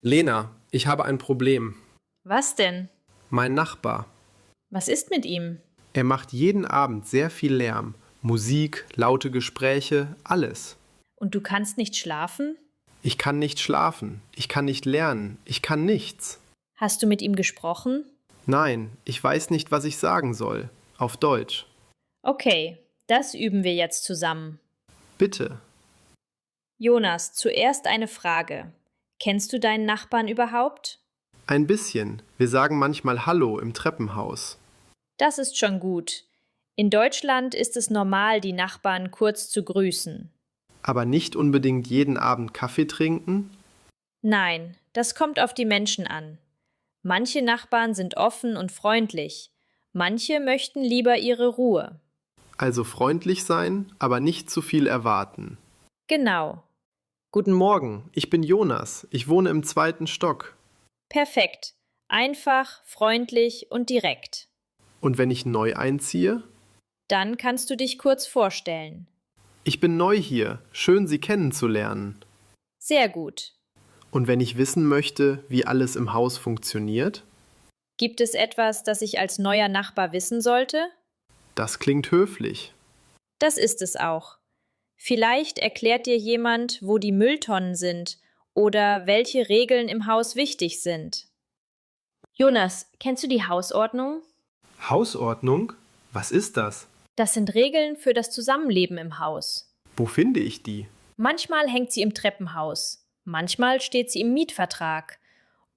Lena, ich habe ein Problem. Was denn? Mein Nachbar. Was ist mit ihm? Er macht jeden Abend sehr viel Lärm. Musik, laute Gespräche, alles. Und du kannst nicht schlafen? Ich kann nicht schlafen. Ich kann nicht lernen. Ich kann nichts. Hast du mit ihm gesprochen? Nein, ich weiß nicht, was ich sagen soll. Auf Deutsch. Okay, das üben wir jetzt zusammen. Bitte. Jonas, zuerst eine Frage. Kennst du deinen Nachbarn überhaupt? Ein bisschen. Wir sagen manchmal Hallo im Treppenhaus. Das ist schon gut. In Deutschland ist es normal, die Nachbarn kurz zu grüßen. Aber nicht unbedingt jeden Abend Kaffee trinken? Nein, das kommt auf die Menschen an. Manche Nachbarn sind offen und freundlich, manche möchten lieber ihre Ruhe. Also freundlich sein, aber nicht zu viel erwarten. Genau. Guten Morgen, ich bin Jonas. Ich wohne im 2. Stock. Perfekt. Einfach, freundlich und direkt. Und wenn ich neu einziehe? Dann kannst du dich kurz vorstellen. Ich bin neu hier. Schön, Sie kennenzulernen. Sehr gut. Und wenn ich wissen möchte, wie alles im Haus funktioniert? Gibt es etwas, das ich als neuer Nachbar wissen sollte? Das klingt höflich. Das ist es auch. Vielleicht erklärt dir jemand, wo die Mülltonnen sind oder welche Regeln im Haus wichtig sind. Jonas, kennst du die Hausordnung? Hausordnung? Was ist das? Das sind Regeln für das Zusammenleben im Haus. Wo finde ich die? Manchmal hängt sie im Treppenhaus, manchmal steht sie im Mietvertrag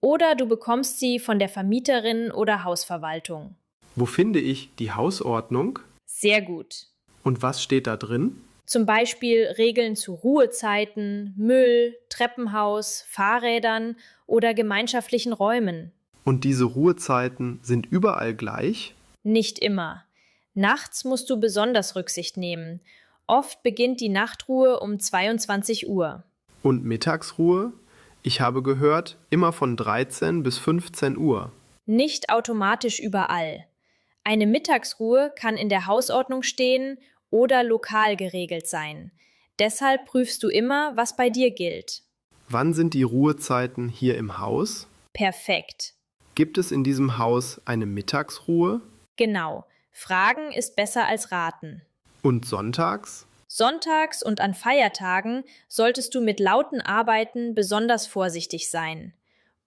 oder du bekommst sie von der Vermieterin oder Hausverwaltung. Wo finde ich die Hausordnung? Sehr gut. Und was steht da drin? Zum Beispiel Regeln zu Ruhezeiten, Müll, Treppenhaus, Fahrrädern oder gemeinschaftlichen Räumen. Und diese Ruhezeiten sind überall gleich? Nicht immer. Nachts musst du besonders Rücksicht nehmen. Oft beginnt die Nachtruhe um 22 Uhr. Und Mittagsruhe? Ich habe gehört, immer von 13 bis 15 Uhr. Nicht automatisch überall. Eine Mittagsruhe kann in der Hausordnung stehen oder lokal geregelt sein. Deshalb prüfst du immer, was bei dir gilt. Wann sind die Ruhezeiten hier im Haus? Perfekt. Gibt es in diesem Haus eine Mittagsruhe? Genau. Fragen ist besser als raten. Und sonntags? Sonntags und an Feiertagen solltest du mit lauten Arbeiten besonders vorsichtig sein.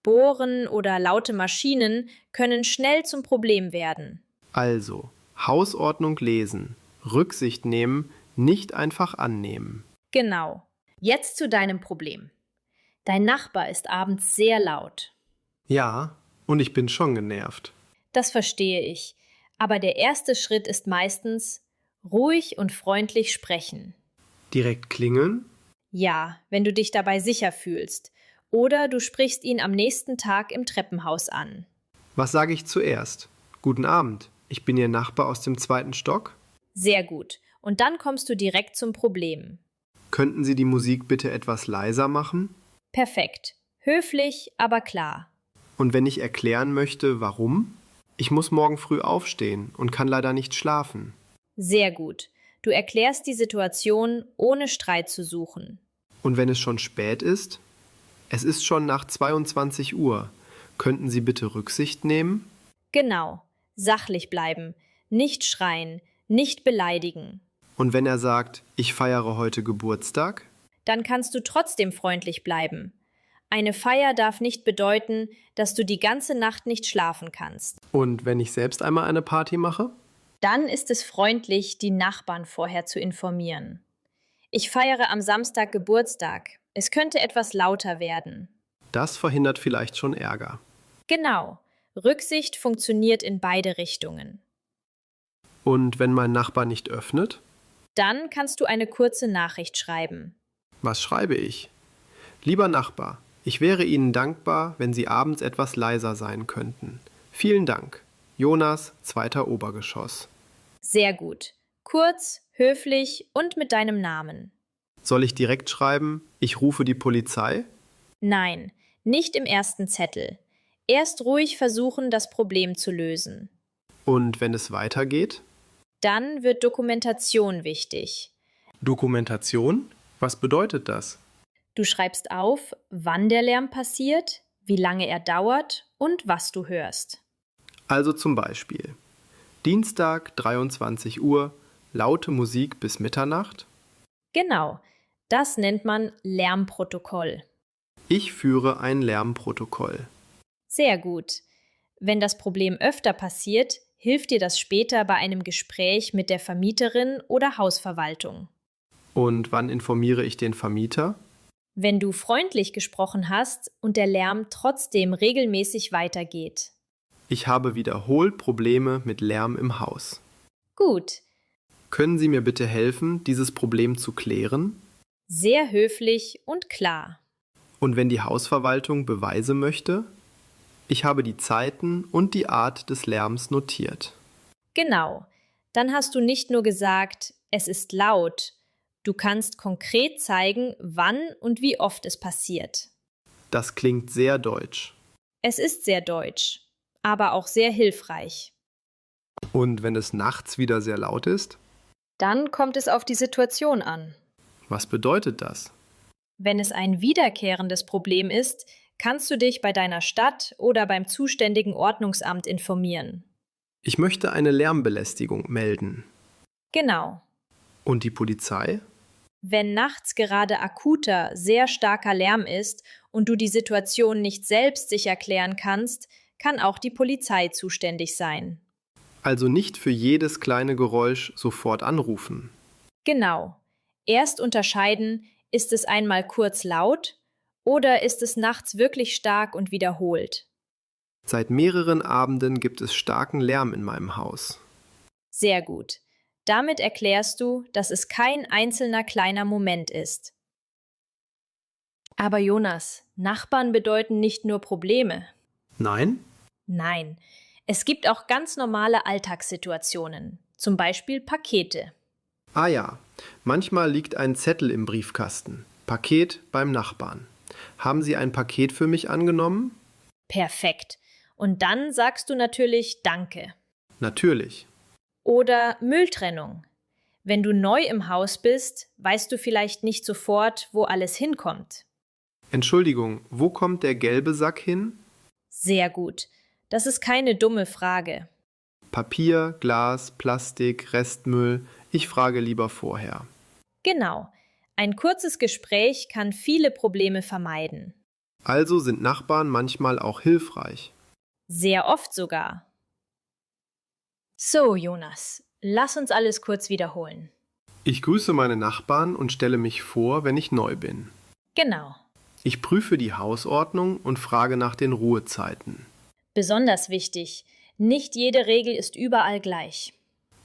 Bohren oder laute Maschinen können schnell zum Problem werden. Also, Hausordnung lesen, Rücksicht nehmen, nicht einfach annehmen. Genau. Jetzt zu deinem Problem. Dein Nachbar ist abends sehr laut. Ja, und ich bin schon genervt. Das verstehe ich. Aber der erste Schritt ist meistens ruhig und freundlich sprechen. Direkt klingeln? Ja, wenn du dich dabei sicher fühlst. Oder du sprichst ihn am nächsten Tag im Treppenhaus an. Was sage ich zuerst? Guten Abend, ich bin Ihr Nachbar aus dem 2. Stock. Sehr gut. Und dann kommst du direkt zum Problem. Könnten Sie die Musik bitte etwas leiser machen? Perfekt. Höflich, aber klar. Und wenn ich erklären möchte, warum? Ich muss morgen früh aufstehen und kann leider nicht schlafen. Sehr gut. Du erklärst die Situation, ohne Streit zu suchen. Und wenn es schon spät ist? Es ist schon nach 22 Uhr. Könnten Sie bitte Rücksicht nehmen? Genau. Sachlich bleiben. Nicht schreien. Nicht beleidigen. Und wenn er sagt, ich feiere heute Geburtstag? Dann kannst du trotzdem freundlich bleiben. Eine Feier darf nicht bedeuten, dass du die ganze Nacht nicht schlafen kannst. Und wenn ich selbst einmal eine Party mache? Dann ist es freundlich, die Nachbarn vorher zu informieren. Ich feiere am Samstag Geburtstag. Es könnte etwas lauter werden. Das verhindert vielleicht schon Ärger. Genau. Rücksicht funktioniert in beide Richtungen. Und wenn mein Nachbar nicht öffnet? Dann kannst du eine kurze Nachricht schreiben. Was schreibe ich? Lieber Nachbar, ich wäre Ihnen dankbar, wenn Sie abends etwas leiser sein könnten. Vielen Dank. Jonas, 2. Obergeschoss. Sehr gut. Kurz, höflich und mit deinem Namen. Soll ich direkt schreiben, ich rufe die Polizei? Nein, nicht im ersten Zettel. Erst ruhig versuchen, das Problem zu lösen. Und wenn es weitergeht? Dann wird Dokumentation wichtig. Dokumentation? Was bedeutet das? Du schreibst auf, wann der Lärm passiert, wie lange er dauert und was du hörst. Also zum Beispiel Dienstag 23 Uhr, laute Musik bis Mitternacht. Genau, das nennt man Lärmprotokoll. Ich führe ein Lärmprotokoll. Sehr gut. Wenn das Problem öfter passiert, hilft dir das später bei einem Gespräch mit der Vermieterin oder Hausverwaltung. Und wann informiere ich den Vermieter? Wenn du freundlich gesprochen hast und der Lärm trotzdem regelmäßig weitergeht. Ich habe wiederholt Probleme mit Lärm im Haus. Gut, Können Sie mir bitte helfen, dieses Problem zu klären? sehr höflich und klar. Und wenn die Hausverwaltung Beweise möchte? Ich habe die Zeiten und die Art des Lärms notiert. Genau, dann hast du nicht nur gesagt, es ist laut, du kannst konkret zeigen, wann und wie oft es passiert. Das klingt sehr deutsch. Es ist sehr deutsch, aber auch sehr hilfreich. Und wenn es nachts wieder sehr laut ist? Dann kommt es auf die Situation an. Was bedeutet das? Wenn es ein wiederkehrendes Problem ist, kannst du dich bei deiner Stadt oder beim zuständigen Ordnungsamt informieren. Ich möchte eine Lärmbelästigung melden. Genau. Und die Polizei? Wenn nachts gerade akuter, sehr starker Lärm ist und du die Situation nicht selbst sicher klären kannst, kann auch die Polizei zuständig sein. Also nicht für jedes kleine Geräusch sofort anrufen. Genau. Erst unterscheiden, ist es einmal kurz laut oder ist es nachts wirklich stark und wiederholt. Seit mehreren Abenden gibt es starken Lärm in meinem Haus. Sehr gut. Damit erklärst du, dass es kein einzelner kleiner Moment ist. Aber Jonas, Nachbarn bedeuten nicht nur Probleme. Nein? Nein, es gibt auch ganz normale Alltagssituationen, zum Beispiel Pakete. Ah ja, manchmal liegt ein Zettel im Briefkasten. Paket beim Nachbarn. Haben Sie ein Paket für mich angenommen? Perfekt. Und dann sagst du natürlich Danke. Natürlich. Oder Mülltrennung. Wenn du neu im Haus bist, weißt du vielleicht nicht sofort, wo alles hinkommt. Entschuldigung, wo kommt der gelbe Sack hin? Sehr gut. Das ist keine dumme Frage. Papier, Glas, Plastik, Restmüll. Ich frage lieber vorher. Genau. Ein kurzes Gespräch kann viele Probleme vermeiden. Also sind Nachbarn manchmal auch hilfreich. Sehr oft sogar. So, Jonas, lass uns alles kurz wiederholen. Ich grüße meine Nachbarn und stelle mich vor, wenn ich neu bin. Genau. Ich prüfe die Hausordnung und frage nach den Ruhezeiten. Besonders wichtig, nicht jede Regel ist überall gleich.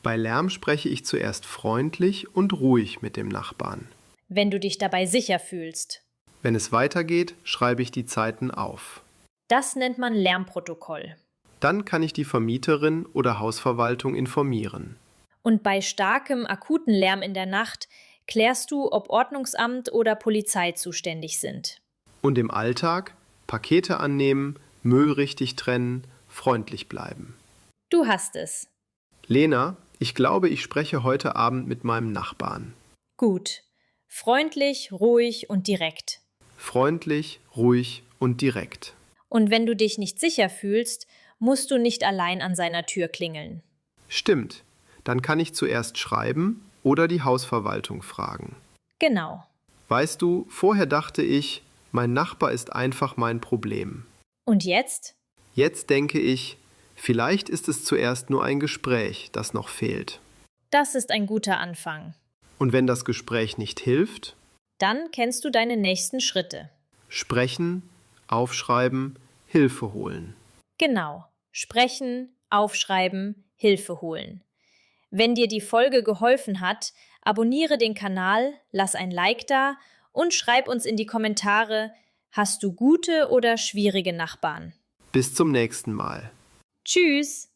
Bei Lärm spreche ich zuerst freundlich und ruhig mit dem Nachbarn. Wenn du dich dabei sicher fühlst. Wenn es weitergeht, schreibe ich die Zeiten auf. Das nennt man Lärmprotokoll. Dann kann ich die Vermieterin oder Hausverwaltung informieren. Und bei starkem, akuten Lärm in der Nacht klärst du, ob Ordnungsamt oder Polizei zuständig sind. Und im Alltag Pakete annehmen, Müll richtig trennen, freundlich bleiben. Du hast es. Lena, ich glaube, ich spreche heute Abend mit meinem Nachbarn. Gut. Freundlich, ruhig und direkt. Freundlich, ruhig und direkt. Und wenn du dich nicht sicher fühlst, musst du nicht allein an seiner Tür klingeln. Stimmt. Dann kann ich zuerst schreiben oder die Hausverwaltung fragen. Genau. Weißt du, vorher dachte ich, mein Nachbar ist einfach mein Problem. Und jetzt? Jetzt denke ich, vielleicht ist es zuerst nur ein Gespräch, das noch fehlt. Das ist ein guter Anfang. Und wenn das Gespräch nicht hilft? Dann kennst du deine nächsten Schritte. Sprechen, aufschreiben, Hilfe holen. Genau. Sprechen, aufschreiben, Hilfe holen. Wenn dir die Folge geholfen hat, abonniere den Kanal, lass ein Like da und schreib uns in die Kommentare, hast du gute oder schwierige Nachbarn? Bis zum nächsten Mal. Tschüss!